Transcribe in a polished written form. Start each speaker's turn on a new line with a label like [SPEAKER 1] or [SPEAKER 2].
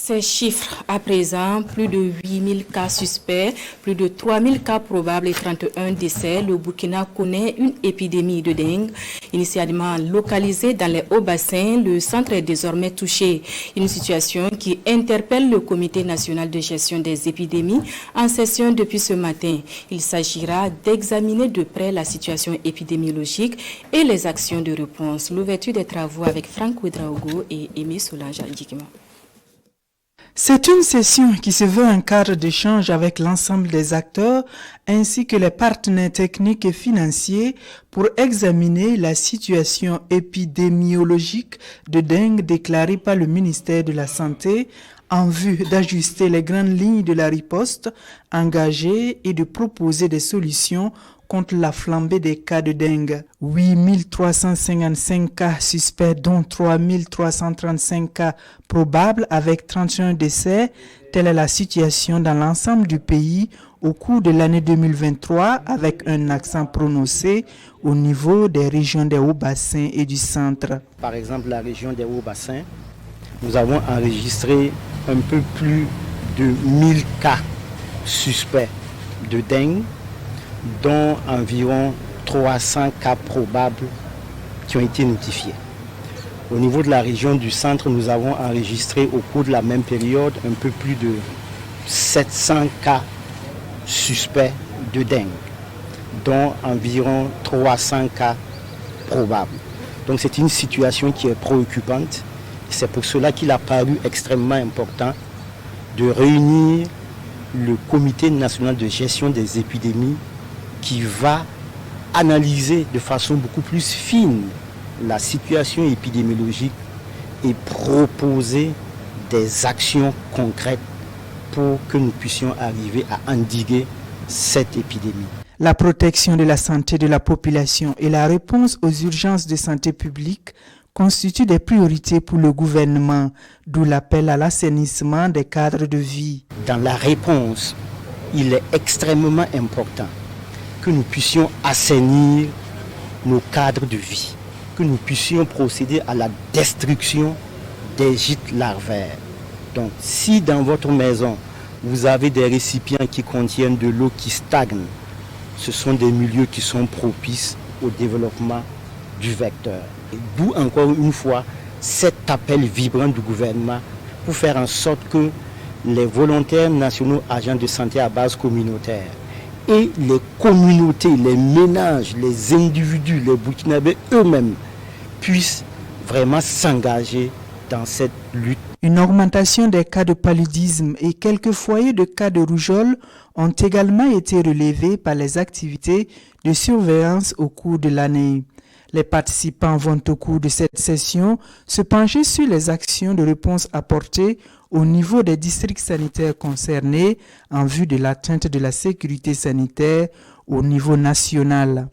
[SPEAKER 1] Ces chiffres à présent, plus de 8000 cas suspects, plus de 3000 cas probables et 31 décès. Le Burkina connaît une épidémie de dengue. Initialement localisée dans les hauts bassins, le centre est désormais touché. Une situation qui interpelle le Comité national de gestion des épidémies en session depuis ce matin. Il s'agira d'examiner de près la situation épidémiologique et les actions de réponse. L'ouverture des travaux avec Franck Ouedraogo et Aimé Solange Adjikima.
[SPEAKER 2] C'est une session qui se veut un cadre d'échange avec l'ensemble des acteurs ainsi que les partenaires techniques et financiers pour examiner la situation épidémiologique de dengue déclarée par le ministère de la Santé en vue d'ajuster les grandes lignes de la riposte engagée et de proposer des solutions contre la flambée des cas de dengue. 8355 cas suspects, dont 3335 cas probables avec 31 décès. Telle est la situation dans l'ensemble du pays au cours de l'année 2023 avec un accent prononcé au niveau des régions des hauts-bassins et du centre.
[SPEAKER 3] Par exemple, la région des hauts-bassins, nous avons enregistré un peu plus de 1000 cas suspects de dengue, dont environ 300 cas probables qui ont été notifiés. Au niveau de la région du centre, nous avons enregistré au cours de la même période un peu plus de 700 cas suspects de dengue, dont environ 300 cas probables. Donc c'est une situation qui est préoccupante. C'est pour cela qu'il a paru extrêmement important de réunir le Comité national de gestion des épidémies qui va analyser de façon beaucoup plus fine la situation épidémiologique et proposer des actions concrètes pour que nous puissions arriver à endiguer cette épidémie.
[SPEAKER 2] La protection de la santé de la population et la réponse aux urgences de santé publique constituent des priorités pour le gouvernement, d'où l'appel à l'assainissement des cadres de vie.
[SPEAKER 3] Dans la réponse, il est extrêmement important que nous puissions assainir nos cadres de vie, que nous puissions procéder à la destruction des gîtes larvaires. Donc, si dans votre maison, vous avez des récipients qui contiennent de l'eau qui stagne, ce sont des milieux qui sont propices au développement du vecteur. D'où encore une fois cet appel vibrant du gouvernement pour faire en sorte que les volontaires nationaux agents de santé à base communautaire et les communautés, les ménages, les individus, les Burkinabés eux-mêmes puissent vraiment s'engager dans cette lutte.
[SPEAKER 2] Une augmentation des cas de paludisme et quelques foyers de cas de rougeole ont également été relevés par les activités de surveillance au cours de l'année. Les participants vont au cours de cette session se pencher sur les actions de réponse apportées au niveau des districts sanitaires concernés en vue de l'atteinte de la sécurité sanitaire au niveau national.